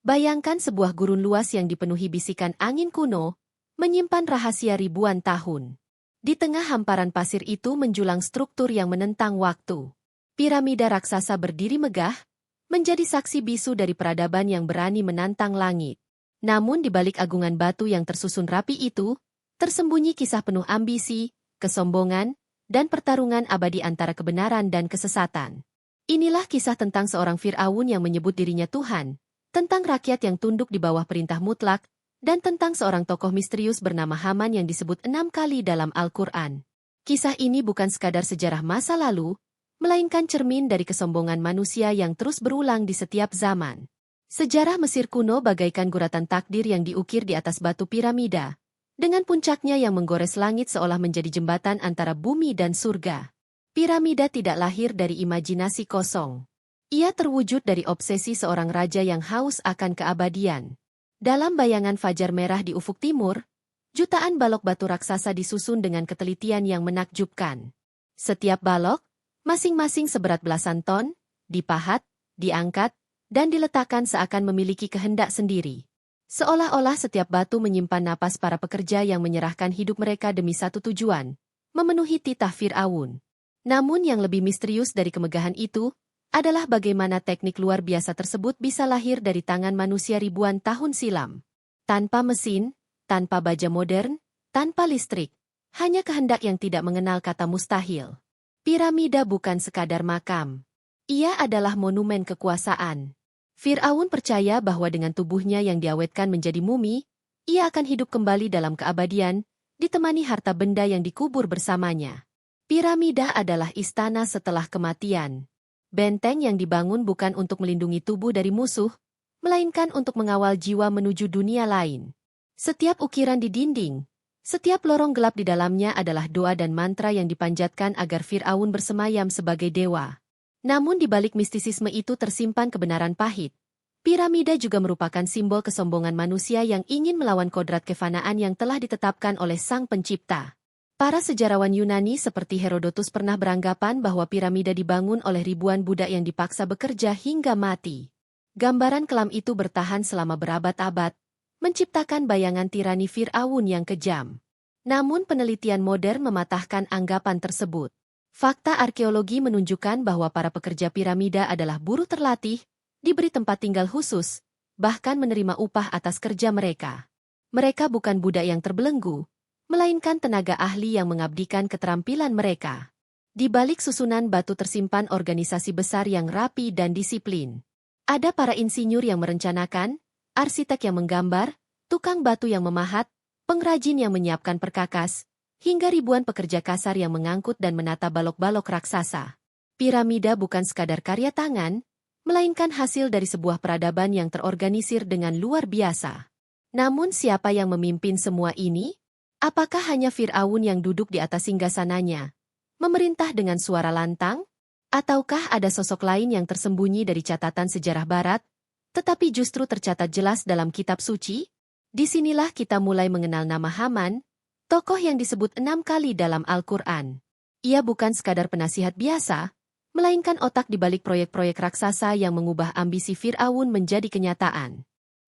Bayangkan sebuah gurun luas yang dipenuhi bisikan angin kuno, menyimpan rahasia ribuan tahun. Di tengah hamparan pasir itu menjulang struktur yang menentang waktu. Piramida raksasa berdiri megah, menjadi saksi bisu dari peradaban yang berani menantang langit. Namun di balik agungan batu yang tersusun rapi itu, tersembunyi kisah penuh ambisi, kesombongan, dan pertarungan abadi antara kebenaran dan kesesatan. Inilah kisah tentang seorang Fir'aun yang menyebut dirinya Tuhan, tentang rakyat yang tunduk di bawah perintah mutlak, dan tentang seorang tokoh misterius bernama Haman yang disebut 6 kali dalam Al-Quran. Kisah ini bukan sekadar sejarah masa lalu, melainkan cermin dari kesombongan manusia yang terus berulang di setiap zaman. Sejarah Mesir kuno bagaikan guratan takdir yang diukir di atas batu piramida, dengan puncaknya yang menggores langit seolah menjadi jembatan antara bumi dan surga. Piramida tidak lahir dari imajinasi kosong. Ia terwujud dari obsesi seorang raja yang haus akan keabadian. Dalam bayangan fajar merah di ufuk timur, jutaan balok batu raksasa disusun dengan ketelitian yang menakjubkan. Setiap balok, masing-masing seberat belasan ton, dipahat, diangkat, dan diletakkan seakan memiliki kehendak sendiri. Seolah-olah setiap batu menyimpan napas para pekerja yang menyerahkan hidup mereka demi satu tujuan, memenuhi titah Fir'aun. Namun yang lebih misterius dari kemegahan itu, adalah bagaimana teknik luar biasa tersebut bisa lahir dari tangan manusia ribuan tahun silam. Tanpa mesin, tanpa baja modern, tanpa listrik, hanya kehendak yang tidak mengenal kata mustahil. Piramida bukan sekadar makam. Ia adalah monumen kekuasaan. Fir'aun percaya bahwa dengan tubuhnya yang diawetkan menjadi mumi, ia akan hidup kembali dalam keabadian, ditemani harta benda yang dikubur bersamanya. Piramida adalah istana setelah kematian. Benteng yang dibangun bukan untuk melindungi tubuh dari musuh, melainkan untuk mengawal jiwa menuju dunia lain. Setiap ukiran di dinding, setiap lorong gelap di dalamnya adalah doa dan mantra yang dipanjatkan agar Fir'aun bersemayam sebagai dewa. Namun di balik mistisisme itu tersimpan kebenaran pahit. Piramida juga merupakan simbol kesombongan manusia yang ingin melawan kodrat kefanaan yang telah ditetapkan oleh Sang Pencipta. Para sejarawan Yunani seperti Herodotus pernah beranggapan bahwa piramida dibangun oleh ribuan budak yang dipaksa bekerja hingga mati. Gambaran kelam itu bertahan selama berabad-abad, menciptakan bayangan tirani Fir'aun yang kejam. Namun penelitian modern mematahkan anggapan tersebut. Fakta arkeologi menunjukkan bahwa para pekerja piramida adalah buruh terlatih, diberi tempat tinggal khusus, bahkan menerima upah atas kerja mereka. Mereka bukan budak yang terbelenggu, melainkan tenaga ahli yang mengabdikan keterampilan mereka. Di balik susunan batu tersimpan organisasi besar yang rapi dan disiplin. Ada para insinyur yang merencanakan, arsitek yang menggambar, tukang batu yang memahat, pengrajin yang menyiapkan perkakas, hingga ribuan pekerja kasar yang mengangkut dan menata balok-balok raksasa. Piramida bukan sekadar karya tangan, melainkan hasil dari sebuah peradaban yang terorganisir dengan luar biasa. Namun siapa yang memimpin semua ini? Apakah hanya Fir'aun yang duduk di atas singgasananya, memerintah dengan suara lantang? Ataukah ada sosok lain yang tersembunyi dari catatan sejarah Barat, tetapi justru tercatat jelas dalam kitab suci? Disinilah kita mulai mengenal nama Haman, tokoh yang disebut 6 kali dalam Al-Quran. Ia bukan sekadar penasihat biasa, melainkan otak di balik proyek-proyek raksasa yang mengubah ambisi Fir'aun menjadi kenyataan.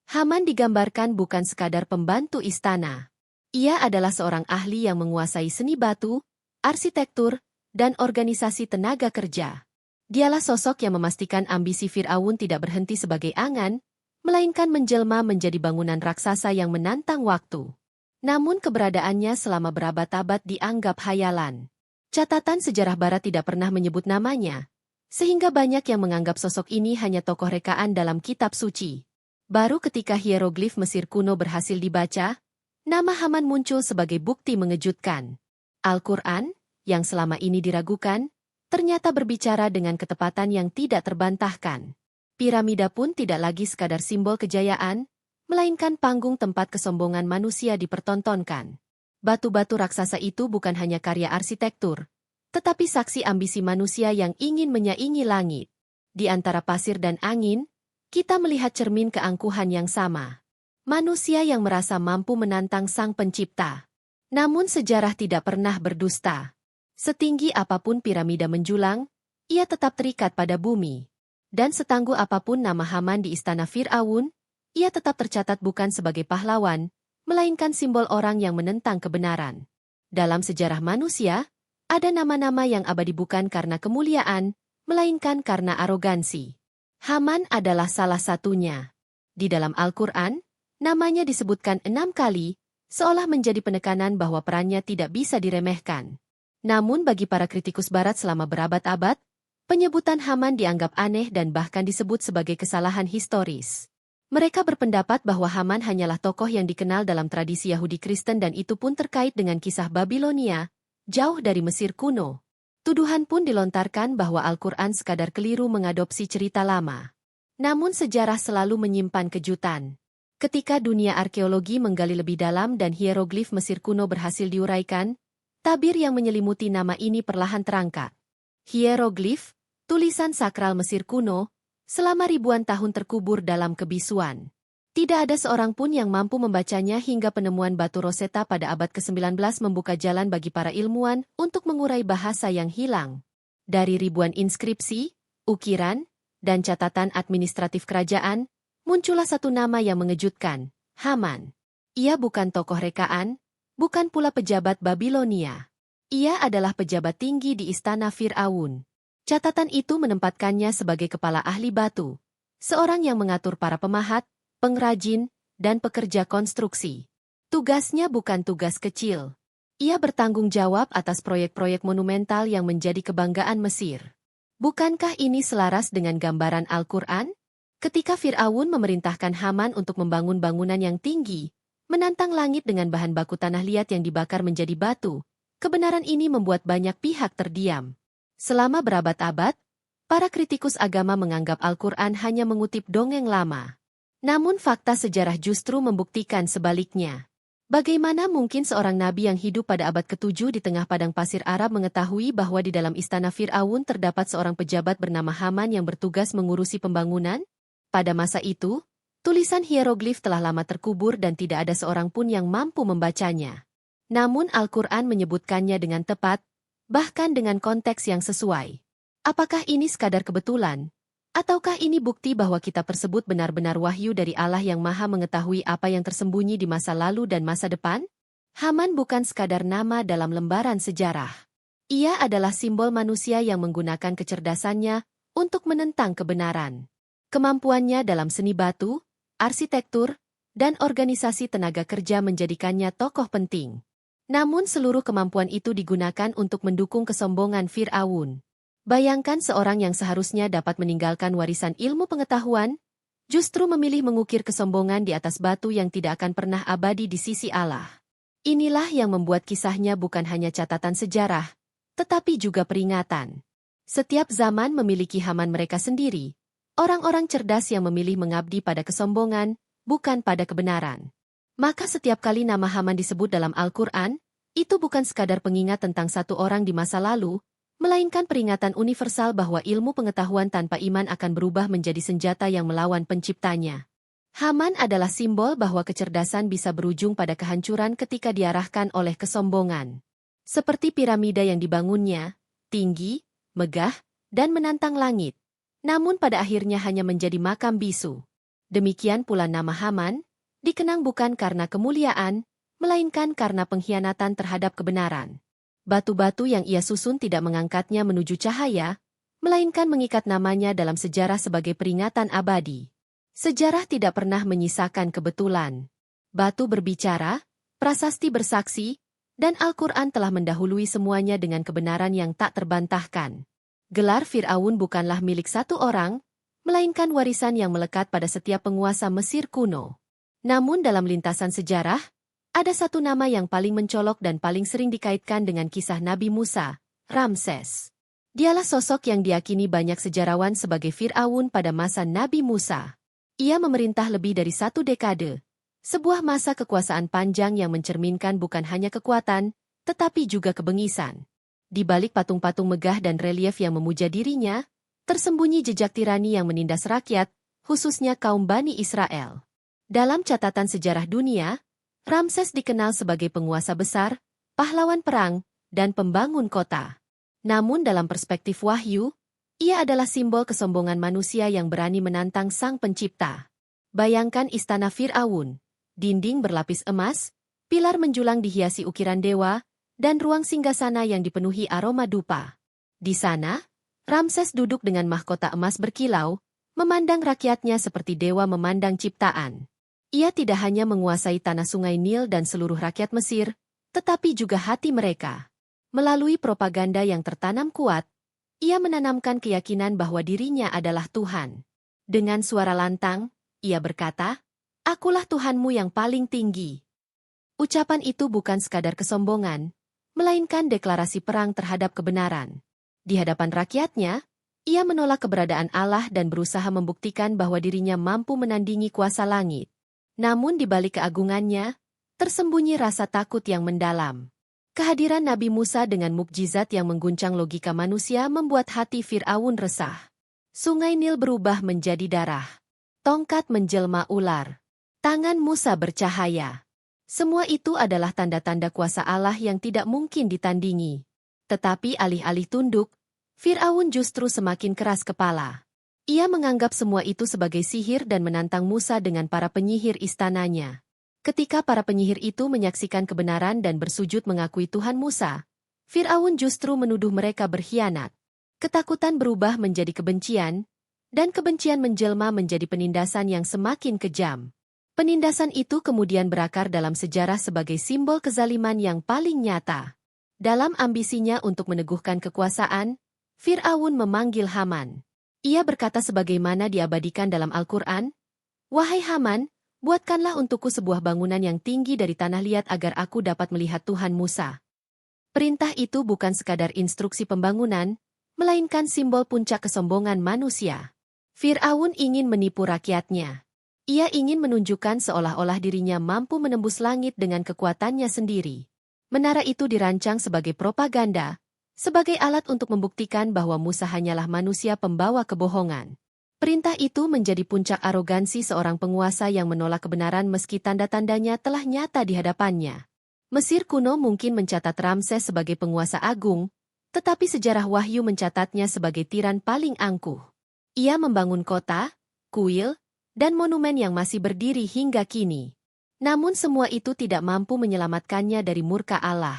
Haman digambarkan bukan sekadar pembantu istana. Ia adalah seorang ahli yang menguasai seni batu, arsitektur, dan organisasi tenaga kerja. Dialah sosok yang memastikan ambisi Fir'aun tidak berhenti sebagai angan, melainkan menjelma menjadi bangunan raksasa yang menantang waktu. Namun keberadaannya selama berabad-abad dianggap hayalan. Catatan sejarah Barat tidak pernah menyebut namanya, sehingga banyak yang menganggap sosok ini hanya tokoh rekaan dalam kitab suci. Baru ketika hieroglif Mesir kuno berhasil dibaca, nama Haman muncul sebagai bukti mengejutkan. Al-Quran, yang selama ini diragukan, ternyata berbicara dengan ketepatan yang tidak terbantahkan. Piramida pun tidak lagi sekadar simbol kejayaan, melainkan panggung tempat kesombongan manusia dipertontonkan. Batu-batu raksasa itu bukan hanya karya arsitektur, tetapi saksi ambisi manusia yang ingin menyaingi langit. Di antara pasir dan angin, kita melihat cermin keangkuhan yang sama. Manusia yang merasa mampu menantang Sang Pencipta. Namun sejarah tidak pernah berdusta. Setinggi apapun piramida menjulang, ia tetap terikat pada bumi. Dan setangguh apapun nama Haman di istana Fir'aun, ia tetap tercatat bukan sebagai pahlawan, melainkan simbol orang yang menentang kebenaran. Dalam sejarah manusia, ada nama-nama yang abadi bukan karena kemuliaan, melainkan karena arogansi. Haman adalah salah satunya. Di dalam Al-Quran, namanya disebutkan 6 kali, seolah menjadi penekanan bahwa perannya tidak bisa diremehkan. Namun bagi para kritikus barat selama berabad-abad, penyebutan Haman dianggap aneh dan bahkan disebut sebagai kesalahan historis. Mereka berpendapat bahwa Haman hanyalah tokoh yang dikenal dalam tradisi Yahudi Kristen dan itu pun terkait dengan kisah Babilonia, jauh dari Mesir kuno. Tuduhan pun dilontarkan bahwa Al-Quran sekadar keliru mengadopsi cerita lama. Namun sejarah selalu menyimpan kejutan. Ketika dunia arkeologi menggali lebih dalam dan hieroglif Mesir kuno berhasil diuraikan, tabir yang menyelimuti nama ini perlahan terangkat. Hieroglif, tulisan sakral Mesir kuno, selama ribuan tahun terkubur dalam kebisuan. Tidak ada seorang pun yang mampu membacanya hingga penemuan batu Rosetta pada abad ke-19 membuka jalan bagi para ilmuwan untuk mengurai bahasa yang hilang. Dari ribuan inskripsi, ukiran, dan catatan administratif kerajaan, muncullah satu nama yang mengejutkan, Haman. Ia bukan tokoh rekaan, bukan pula pejabat Babilonia. Ia adalah pejabat tinggi di istana Fir'aun. Catatan itu menempatkannya sebagai kepala ahli batu, seorang yang mengatur para pemahat, pengrajin, dan pekerja konstruksi. Tugasnya bukan tugas kecil. Ia bertanggung jawab atas proyek-proyek monumental yang menjadi kebanggaan Mesir. Bukankah ini selaras dengan gambaran Al-Quran? Ketika Fir'aun memerintahkan Haman untuk membangun bangunan yang tinggi, menantang langit dengan bahan baku tanah liat yang dibakar menjadi batu, kebenaran ini membuat banyak pihak terdiam. Selama berabad-abad, para kritikus agama menganggap Al-Quran hanya mengutip dongeng lama. Namun fakta sejarah justru membuktikan sebaliknya. Bagaimana mungkin seorang nabi yang hidup pada abad ke-7 di tengah padang pasir Arab mengetahui bahwa di dalam istana Fir'aun terdapat seorang pejabat bernama Haman yang bertugas mengurusi pembangunan? Pada masa itu, tulisan hieroglif telah lama terkubur dan tidak ada seorang pun yang mampu membacanya. Namun Al-Quran menyebutkannya dengan tepat, bahkan dengan konteks yang sesuai. Apakah ini sekadar kebetulan? Ataukah ini bukti bahwa kitab tersebut benar-benar wahyu dari Allah yang Maha Mengetahui apa yang tersembunyi di masa lalu dan masa depan? Haman bukan sekadar nama dalam lembaran sejarah. Ia adalah simbol manusia yang menggunakan kecerdasannya untuk menentang kebenaran. Kemampuannya dalam seni batu, arsitektur, dan organisasi tenaga kerja menjadikannya tokoh penting. Namun seluruh kemampuan itu digunakan untuk mendukung kesombongan Fir'aun. Bayangkan seorang yang seharusnya dapat meninggalkan warisan ilmu pengetahuan, justru memilih mengukir kesombongan di atas batu yang tidak akan pernah abadi di sisi Allah. Inilah yang membuat kisahnya bukan hanya catatan sejarah, tetapi juga peringatan. Setiap zaman memiliki Haman mereka sendiri, orang-orang cerdas yang memilih mengabdi pada kesombongan, bukan pada kebenaran. Maka setiap kali nama Haman disebut dalam Al-Quran, itu bukan sekadar pengingat tentang satu orang di masa lalu, melainkan peringatan universal bahwa ilmu pengetahuan tanpa iman akan berubah menjadi senjata yang melawan penciptanya. Haman adalah simbol bahwa kecerdasan bisa berujung pada kehancuran ketika diarahkan oleh kesombongan. Seperti piramida yang dibangunnya, tinggi, megah, dan menantang langit. Namun pada akhirnya hanya menjadi makam bisu. Demikian pula nama Haman, dikenang bukan karena kemuliaan, melainkan karena pengkhianatan terhadap kebenaran. Batu-batu yang ia susun tidak mengangkatnya menuju cahaya, melainkan mengikat namanya dalam sejarah sebagai peringatan abadi. Sejarah tidak pernah menyisakan kebetulan. Batu berbicara, prasasti bersaksi, dan Al-Quran telah mendahului semuanya dengan kebenaran yang tak terbantahkan. Gelar Fir'aun bukanlah milik satu orang, melainkan warisan yang melekat pada setiap penguasa Mesir kuno. Namun dalam lintasan sejarah, ada satu nama yang paling mencolok dan paling sering dikaitkan dengan kisah Nabi Musa, Ramses. Dialah sosok yang diyakini banyak sejarawan sebagai Fir'aun pada masa Nabi Musa. Ia memerintah lebih dari 1 dekade, sebuah masa kekuasaan panjang yang mencerminkan bukan hanya kekuatan, tetapi juga kebengisan. Di balik patung-patung megah dan relief yang memuja dirinya, tersembunyi jejak tirani yang menindas rakyat, khususnya kaum Bani Israel. Dalam catatan sejarah dunia, Ramses dikenal sebagai penguasa besar, pahlawan perang, dan pembangun kota. Namun dalam perspektif wahyu, ia adalah simbol kesombongan manusia yang berani menantang Sang Pencipta. Bayangkan istana Fir'aun, dinding berlapis emas, pilar menjulang dihiasi ukiran dewa, dan ruang singgasana yang dipenuhi aroma dupa. Di sana, Ramses duduk dengan mahkota emas berkilau, memandang rakyatnya seperti dewa memandang ciptaan. Ia tidak hanya menguasai tanah sungai Nil dan seluruh rakyat Mesir, tetapi juga hati mereka. Melalui propaganda yang tertanam kuat, ia menanamkan keyakinan bahwa dirinya adalah Tuhan. Dengan suara lantang, ia berkata, "Akulah Tuhanmu yang paling tinggi." Ucapan itu bukan sekadar kesombongan, melainkan deklarasi perang terhadap kebenaran. Di hadapan rakyatnya, ia menolak keberadaan Allah dan berusaha membuktikan bahwa dirinya mampu menandingi kuasa langit. Namun di balik keagungannya, tersembunyi rasa takut yang mendalam. Kehadiran Nabi Musa dengan mukjizat yang mengguncang logika manusia membuat hati Fir'aun resah. Sungai Nil berubah menjadi darah. Tongkat menjelma ular. Tangan Musa bercahaya. Semua itu adalah tanda-tanda kuasa Allah yang tidak mungkin ditandingi. Tetapi alih-alih tunduk, Fir'aun justru semakin keras kepala. Ia menganggap semua itu sebagai sihir dan menantang Musa dengan para penyihir istananya. Ketika para penyihir itu menyaksikan kebenaran dan bersujud mengakui Tuhan Musa, Fir'aun justru menuduh mereka berkhianat. Ketakutan berubah menjadi kebencian, dan kebencian menjelma menjadi penindasan yang semakin kejam. Penindasan itu kemudian berakar dalam sejarah sebagai simbol kezaliman yang paling nyata. Dalam ambisinya untuk meneguhkan kekuasaan, Fir'aun memanggil Haman. Ia berkata sebagaimana diabadikan dalam Al-Quran, "Wahai Haman, buatkanlah untukku sebuah bangunan yang tinggi dari tanah liat agar aku dapat melihat Tuhan Musa." Perintah itu bukan sekadar instruksi pembangunan, melainkan simbol puncak kesombongan manusia. Fir'aun ingin menipu rakyatnya. Ia ingin menunjukkan seolah-olah dirinya mampu menembus langit dengan kekuatannya sendiri. Menara itu dirancang sebagai propaganda, sebagai alat untuk membuktikan bahwa Musa hanyalah manusia pembawa kebohongan. Perintah itu menjadi puncak arogansi seorang penguasa yang menolak kebenaran meski tanda-tandanya telah nyata di hadapannya. Mesir kuno mungkin mencatat Ramses sebagai penguasa agung, tetapi sejarah Wahyu mencatatnya sebagai tiran paling angkuh. Ia membangun kota, kuil, dan monumen yang masih berdiri hingga kini. Namun semua itu tidak mampu menyelamatkannya dari murka Allah.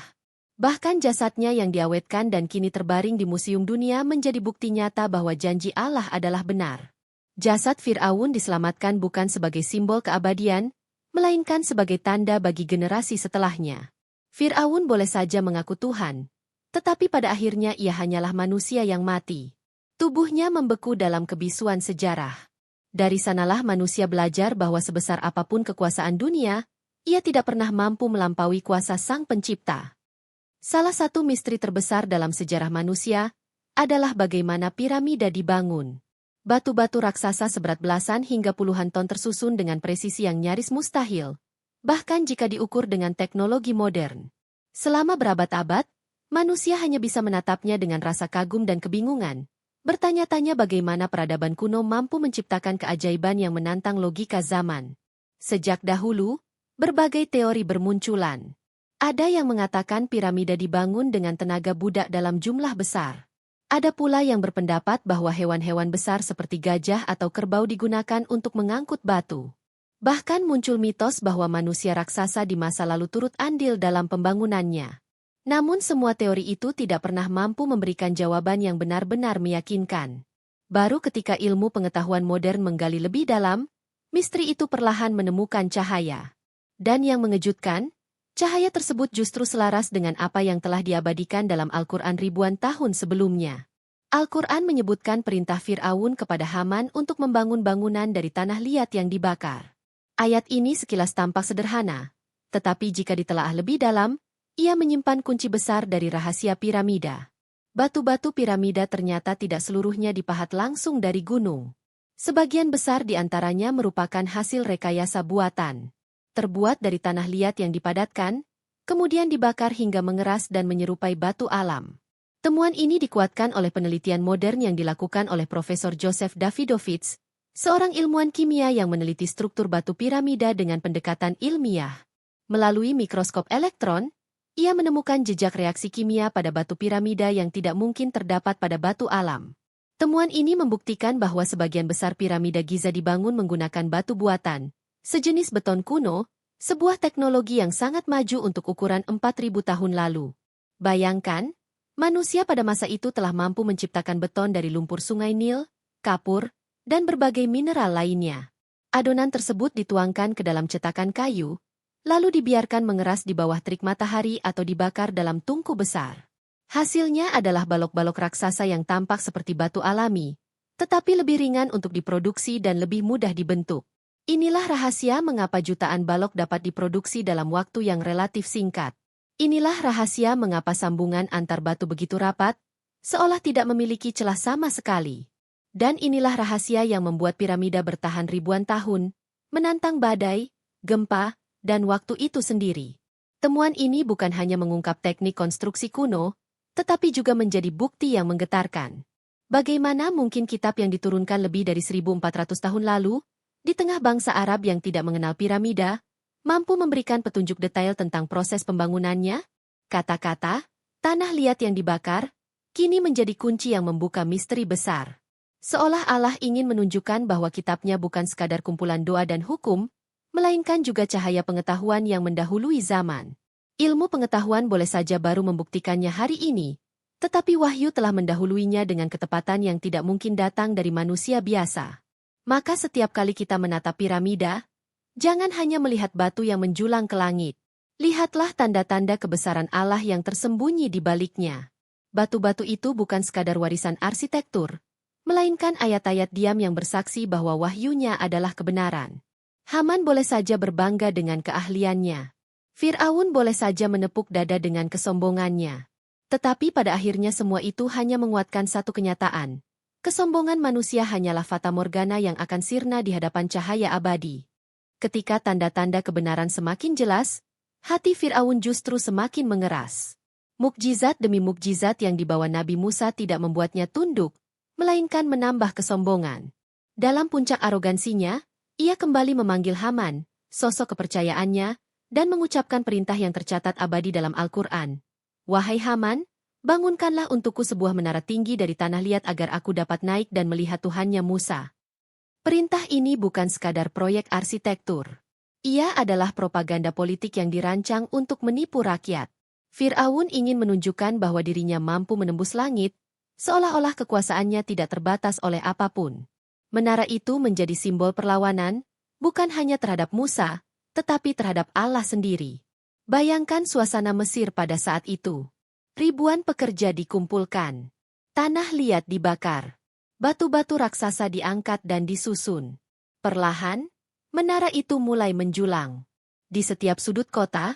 Bahkan jasadnya yang diawetkan dan kini terbaring di Museum Dunia menjadi bukti nyata bahwa janji Allah adalah benar. Jasad Fir'aun diselamatkan bukan sebagai simbol keabadian, melainkan sebagai tanda bagi generasi setelahnya. Fir'aun boleh saja mengaku Tuhan, tetapi pada akhirnya ia hanyalah manusia yang mati. Tubuhnya membeku dalam kebisuan sejarah. Dari sanalah manusia belajar bahwa sebesar apapun kekuasaan dunia, ia tidak pernah mampu melampaui kuasa Sang Pencipta. Salah satu misteri terbesar dalam sejarah manusia adalah bagaimana piramida dibangun. Batu-batu raksasa seberat belasan hingga puluhan ton tersusun dengan presisi yang nyaris mustahil, bahkan jika diukur dengan teknologi modern. Selama berabad-abad, manusia hanya bisa menatapnya dengan rasa kagum dan kebingungan, bertanya-tanya bagaimana peradaban kuno mampu menciptakan keajaiban yang menantang logika zaman. Sejak dahulu, berbagai teori bermunculan. Ada yang mengatakan piramida dibangun dengan tenaga budak dalam jumlah besar. Ada pula yang berpendapat bahwa hewan-hewan besar seperti gajah atau kerbau digunakan untuk mengangkut batu. Bahkan muncul mitos bahwa manusia raksasa di masa lalu turut andil dalam pembangunannya. Namun semua teori itu tidak pernah mampu memberikan jawaban yang benar-benar meyakinkan. Baru ketika ilmu pengetahuan modern menggali lebih dalam, misteri itu perlahan menemukan cahaya. Dan yang mengejutkan, cahaya tersebut justru selaras dengan apa yang telah diabadikan dalam Al-Quran ribuan tahun sebelumnya. Al-Quran menyebutkan perintah Fir'aun kepada Haman untuk membangun bangunan dari tanah liat yang dibakar. Ayat ini sekilas tampak sederhana, tetapi jika ditelaah lebih dalam, ia menyimpan kunci besar dari rahasia piramida. Batu-batu piramida ternyata tidak seluruhnya dipahat langsung dari gunung. Sebagian besar di antaranya merupakan hasil rekayasa buatan. Terbuat dari tanah liat yang dipadatkan, kemudian dibakar hingga mengeras dan menyerupai batu alam. Temuan ini dikuatkan oleh penelitian modern yang dilakukan oleh Profesor Joseph Davidovits, seorang ilmuwan kimia yang meneliti struktur batu piramida dengan pendekatan ilmiah. Melalui mikroskop elektron, ia menemukan jejak reaksi kimia pada batu piramida yang tidak mungkin terdapat pada batu alam. Temuan ini membuktikan bahwa sebagian besar piramida Giza dibangun menggunakan batu buatan, sejenis beton kuno, sebuah teknologi yang sangat maju untuk ukuran 4.000 tahun lalu. Bayangkan, manusia pada masa itu telah mampu menciptakan beton dari lumpur sungai Nil, kapur, dan berbagai mineral lainnya. Adonan tersebut dituangkan ke dalam cetakan kayu, lalu dibiarkan mengeras di bawah terik matahari atau dibakar dalam tungku besar. Hasilnya adalah balok-balok raksasa yang tampak seperti batu alami, tetapi lebih ringan untuk diproduksi dan lebih mudah dibentuk. Inilah rahasia mengapa jutaan balok dapat diproduksi dalam waktu yang relatif singkat. Inilah rahasia mengapa sambungan antar batu begitu rapat, seolah tidak memiliki celah sama sekali. Dan inilah rahasia yang membuat piramida bertahan ribuan tahun, menantang badai, gempa, dan waktu itu sendiri. Temuan ini bukan hanya mengungkap teknik konstruksi kuno, tetapi juga menjadi bukti yang menggetarkan. Bagaimana mungkin kitab yang diturunkan lebih dari 1.400 tahun lalu, di tengah bangsa Arab yang tidak mengenal piramida, mampu memberikan petunjuk detail tentang proses pembangunannya? Kata-kata, tanah liat yang dibakar, kini menjadi kunci yang membuka misteri besar. Seolah Allah ingin menunjukkan bahwa kitabnya bukan sekadar kumpulan doa dan hukum, melainkan juga cahaya pengetahuan yang mendahului zaman. Ilmu pengetahuan boleh saja baru membuktikannya hari ini, tetapi wahyu telah mendahuluinya dengan ketepatan yang tidak mungkin datang dari manusia biasa. Maka setiap kali kita menatap piramida, jangan hanya melihat batu yang menjulang ke langit. Lihatlah tanda-tanda kebesaran Allah yang tersembunyi di baliknya. Batu-batu itu bukan sekadar warisan arsitektur, melainkan ayat-ayat diam yang bersaksi bahwa wahyunya adalah kebenaran. Haman boleh saja berbangga dengan keahliannya. Fir'aun boleh saja menepuk dada dengan kesombongannya. Tetapi pada akhirnya semua itu hanya menguatkan satu kenyataan. Kesombongan manusia hanyalah fata morgana yang akan sirna di hadapan cahaya abadi. Ketika tanda-tanda kebenaran semakin jelas, hati Fir'aun justru semakin mengeras. Mukjizat demi mukjizat yang dibawa Nabi Musa tidak membuatnya tunduk, melainkan menambah kesombongan. Dalam puncak arogansinya, ia kembali memanggil Haman, sosok kepercayaannya, dan mengucapkan perintah yang tercatat abadi dalam Al-Quran. Wahai Haman, bangunkanlah untukku sebuah menara tinggi dari tanah liat agar aku dapat naik dan melihat Tuhannya Musa. Perintah ini bukan sekadar proyek arsitektur. Ia adalah propaganda politik yang dirancang untuk menipu rakyat. Fir'aun ingin menunjukkan bahwa dirinya mampu menembus langit, seolah-olah kekuasaannya tidak terbatas oleh apapun. Menara itu menjadi simbol perlawanan, bukan hanya terhadap Musa, tetapi terhadap Allah sendiri. Bayangkan suasana Mesir pada saat itu. Ribuan pekerja dikumpulkan. Tanah liat dibakar. Batu-batu raksasa diangkat dan disusun. Perlahan, menara itu mulai menjulang. Di setiap sudut kota,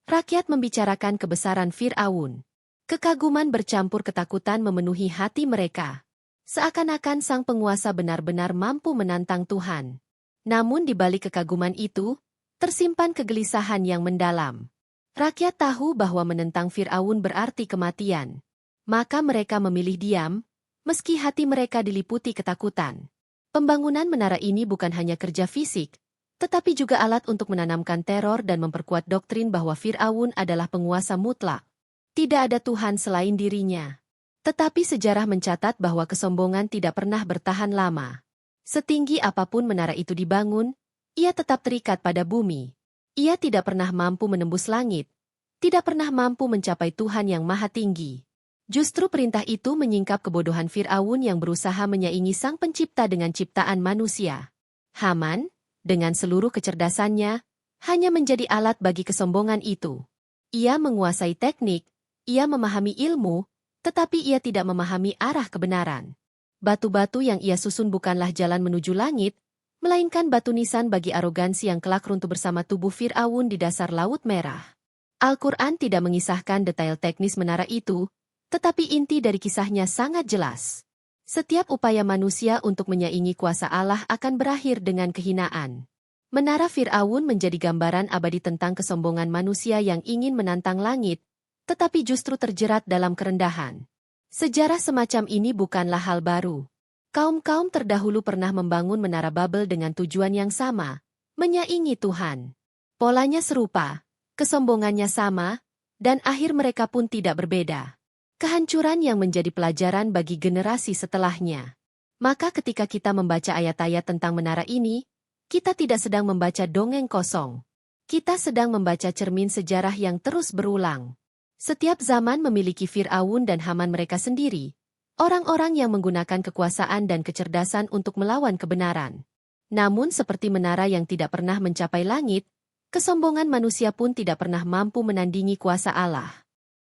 rakyat membicarakan kebesaran Fir'aun. Kekaguman bercampur ketakutan memenuhi hati mereka. Seakan-akan sang penguasa benar-benar mampu menantang Tuhan. Namun di balik kekaguman itu, tersimpan kegelisahan yang mendalam. Rakyat tahu bahwa menentang Fir'aun berarti kematian. Maka mereka memilih diam, meski hati mereka diliputi ketakutan. Pembangunan menara ini bukan hanya kerja fisik, tetapi juga alat untuk menanamkan teror dan memperkuat doktrin bahwa Fir'aun adalah penguasa mutlak. Tidak ada Tuhan selain dirinya. Tetapi sejarah mencatat bahwa kesombongan tidak pernah bertahan lama. Setinggi apapun menara itu dibangun, ia tetap terikat pada bumi. Ia tidak pernah mampu menembus langit, tidak pernah mampu mencapai Tuhan yang maha tinggi. Justru perintah itu menyingkap kebodohan Fir'aun yang berusaha menyaingi sang pencipta dengan ciptaan manusia. Haman, dengan seluruh kecerdasannya, hanya menjadi alat bagi kesombongan itu. Ia menguasai teknik, ia memahami ilmu, tetapi ia tidak memahami arah kebenaran. Batu-batu yang ia susun bukanlah jalan menuju langit, melainkan batu nisan bagi arogansi yang kelak runtuh bersama tubuh Fir'aun di dasar Laut Merah. Al-Quran tidak mengisahkan detail teknis menara itu, tetapi inti dari kisahnya sangat jelas. Setiap upaya manusia untuk menyaingi kuasa Allah akan berakhir dengan kehinaan. Menara Fir'aun menjadi gambaran abadi tentang kesombongan manusia yang ingin menantang langit, tetapi justru terjerat dalam kerendahan. Sejarah semacam ini bukanlah hal baru. Kaum-kaum terdahulu pernah membangun menara Babel dengan tujuan yang sama, menyaingi Tuhan. Polanya serupa, kesombongannya sama, dan akhir mereka pun tidak berbeda. kehancuran yang menjadi pelajaran bagi generasi setelahnya. Maka ketika kita membaca ayat-ayat tentang menara ini, kita tidak sedang membaca dongeng kosong. Kita sedang membaca cermin sejarah yang terus berulang. Setiap zaman memiliki Fir'aun dan Haman mereka sendiri, orang-orang yang menggunakan kekuasaan dan kecerdasan untuk melawan kebenaran. Namun seperti menara yang tidak pernah mencapai langit, kesombongan manusia pun tidak pernah mampu menandingi kuasa Allah.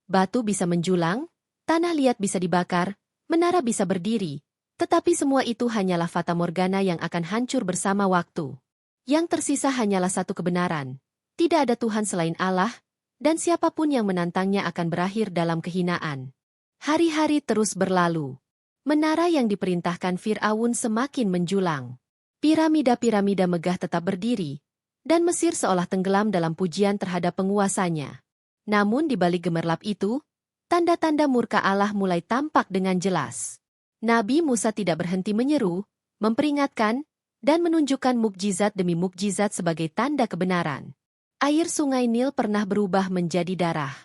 Batu bisa menjulang, tanah liat bisa dibakar, menara bisa berdiri, tetapi semua itu hanyalah fata morgana yang akan hancur bersama waktu. Yang tersisa hanyalah satu kebenaran. Tidak ada Tuhan selain Allah, dan siapapun yang menantangnya akan berakhir dalam kehinaan. Hari-hari terus berlalu. Menara yang diperintahkan Fir'aun semakin menjulang. Piramida-piramida megah tetap berdiri, dan Mesir seolah tenggelam dalam pujian terhadap penguasanya. Namun di balik gemerlap itu, tanda-tanda murka Allah mulai tampak dengan jelas. Nabi Musa tidak berhenti menyeru, memperingatkan, dan menunjukkan mukjizat demi mukjizat sebagai tanda kebenaran. Air sungai Nil pernah berubah menjadi darah.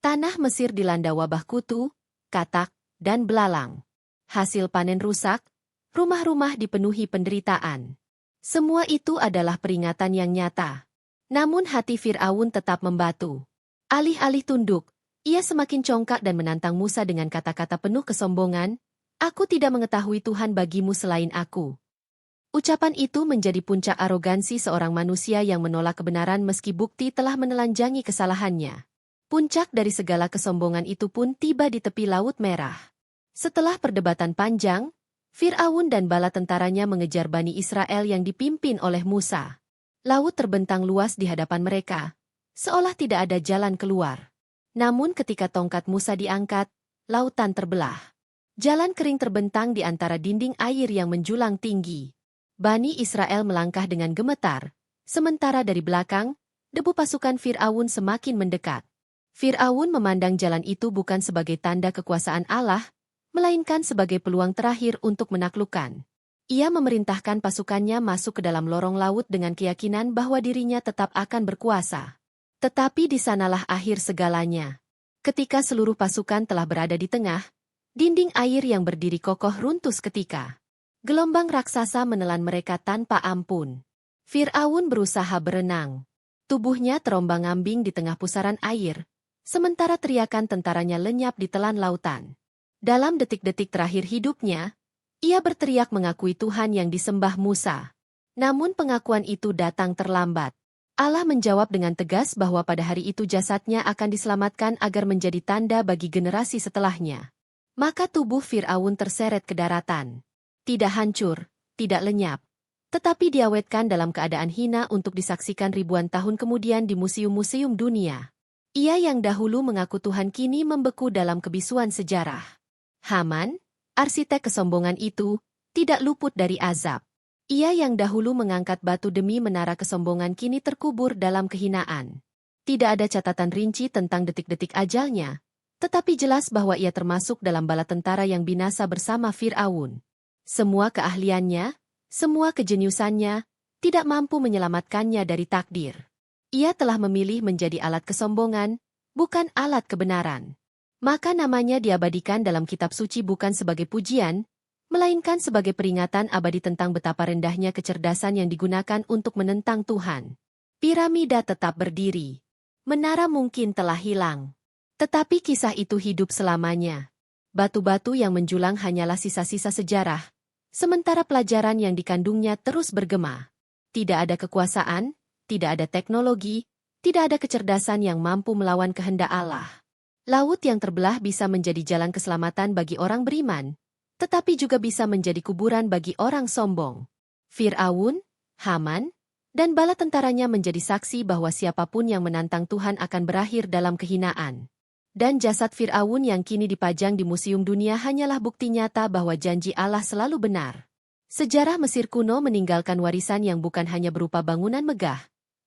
Tanah Mesir dilanda wabah kutu, katak, dan belalang. Hasil panen rusak, rumah-rumah dipenuhi penderitaan. Semua itu adalah peringatan yang nyata. Namun hati Fir'aun tetap membatu. Alih-alih tunduk, ia semakin congkak dan menantang Musa dengan kata-kata penuh kesombongan, "Aku tidak mengetahui Tuhan bagimu selain aku." Ucapan itu menjadi puncak arogansi seorang manusia yang menolak kebenaran meski bukti telah menelanjangi kesalahannya. Puncak dari segala kesombongan itu pun tiba di tepi Laut Merah. Setelah perdebatan panjang, Fir'aun dan bala tentaranya mengejar Bani Israel yang dipimpin oleh Musa. Laut terbentang luas di hadapan mereka, seolah tidak ada jalan keluar. Namun ketika tongkat Musa diangkat, lautan terbelah. Jalan kering terbentang di antara dinding air yang menjulang tinggi. Bani Israel melangkah dengan gemetar, sementara dari belakang, debu pasukan Fir'aun semakin mendekat. Fir'aun memandang jalan itu bukan sebagai tanda kekuasaan Allah, melainkan sebagai peluang terakhir untuk menaklukkan. Ia memerintahkan pasukannya masuk ke dalam lorong laut dengan keyakinan bahwa dirinya tetap akan berkuasa. Tetapi di sanalah akhir segalanya. Ketika seluruh pasukan telah berada di tengah, dinding air yang berdiri kokoh runtuh seketika. Gelombang raksasa menelan mereka tanpa ampun. Fir'aun berusaha berenang. Tubuhnya terombang-ambing di tengah pusaran air, sementara teriakan tentaranya lenyap di telan lautan. Dalam detik-detik terakhir hidupnya, ia berteriak mengakui Tuhan yang disembah Musa. Namun pengakuan itu datang terlambat. Allah menjawab dengan tegas bahwa pada hari itu jasadnya akan diselamatkan agar menjadi tanda bagi generasi setelahnya. Maka tubuh Fir'aun terseret ke daratan. Tidak hancur, tidak lenyap, tetapi diawetkan dalam keadaan hina untuk disaksikan ribuan tahun kemudian di museum-museum dunia. Ia yang dahulu mengaku Tuhan kini membeku dalam kebisuan sejarah. Haman, arsitek kesombongan itu, tidak luput dari azab. Ia yang dahulu mengangkat batu demi menara kesombongan kini terkubur dalam kehinaan. Tidak ada catatan rinci tentang detik-detik ajalnya, tetapi jelas bahwa ia termasuk dalam bala tentara yang binasa bersama Fir'aun. Semua keahliannya, semua kejeniusannya, tidak mampu menyelamatkannya dari takdir. Ia telah memilih menjadi alat kesombongan, bukan alat kebenaran. Maka namanya diabadikan dalam kitab suci bukan sebagai pujian, melainkan sebagai peringatan abadi tentang betapa rendahnya kecerdasan yang digunakan untuk menentang Tuhan. Piramida tetap berdiri. Menara mungkin telah hilang. Tetapi kisah itu hidup selamanya. Batu-batu yang menjulang hanyalah sisa-sisa sejarah, sementara pelajaran yang dikandungnya terus bergema. Tidak ada kekuasaan, tidak ada teknologi, tidak ada kecerdasan yang mampu melawan kehendak Allah. Laut yang terbelah bisa menjadi jalan keselamatan bagi orang beriman, tetapi juga bisa menjadi kuburan bagi orang sombong. Fir'aun, Haman, dan bala tentaranya menjadi saksi bahwa siapapun yang menantang Tuhan akan berakhir dalam kehinaan. Dan jasad Fir'aun yang kini dipajang di museum dunia hanyalah bukti nyata bahwa janji Allah selalu benar. Sejarah Mesir kuno meninggalkan warisan yang bukan hanya berupa bangunan megah,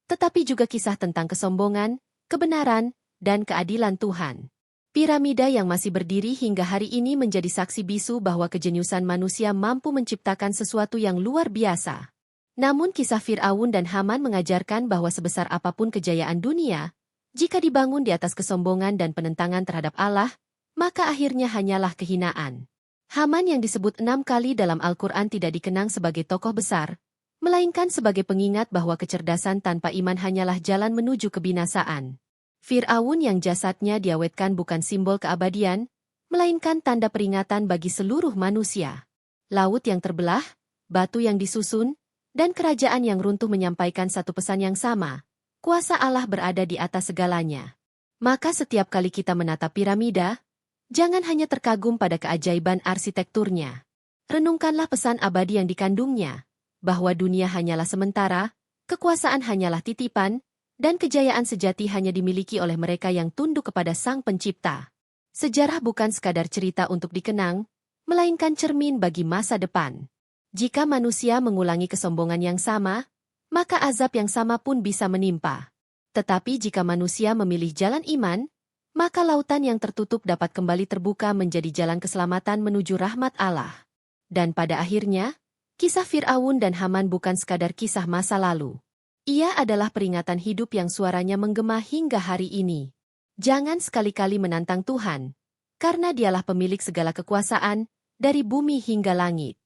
tetapi juga kisah tentang kesombongan, kebenaran, dan keadilan Tuhan. Piramida yang masih berdiri hingga hari ini menjadi saksi bisu bahwa kejeniusan manusia mampu menciptakan sesuatu yang luar biasa. Namun kisah Fir'aun dan Haman mengajarkan bahwa sebesar apapun kejayaan dunia, jika dibangun di atas kesombongan dan penentangan terhadap Allah, maka akhirnya hanyalah kehinaan. Haman yang disebut 6 kali dalam Al-Quran tidak dikenang sebagai tokoh besar, melainkan sebagai pengingat bahwa kecerdasan tanpa iman hanyalah jalan menuju kebinasaan. Fir'aun yang jasadnya diawetkan bukan simbol keabadian, melainkan tanda peringatan bagi seluruh manusia. Laut yang terbelah, batu yang disusun, dan kerajaan yang runtuh menyampaikan satu pesan yang sama. Kuasa Allah berada di atas segalanya. Maka setiap kali kita menatap piramida, jangan hanya terkagum pada keajaiban arsitekturnya. Renungkanlah pesan abadi yang dikandungnya, bahwa dunia hanyalah sementara, kekuasaan hanyalah titipan, dan kejayaan sejati hanya dimiliki oleh mereka yang tunduk kepada Sang Pencipta. Sejarah bukan sekadar cerita untuk dikenang, melainkan cermin bagi masa depan. Jika manusia mengulangi kesombongan yang sama, maka azab yang sama pun bisa menimpa. Tetapi jika manusia memilih jalan iman, maka lautan yang tertutup dapat kembali terbuka menjadi jalan keselamatan menuju rahmat Allah. Dan pada akhirnya, kisah Fir'aun dan Haman bukan sekadar kisah masa lalu. Ia adalah peringatan hidup yang suaranya menggema hingga hari ini. Jangan sekali-kali menantang Tuhan, karena Dialah pemilik segala kekuasaan, dari bumi hingga langit.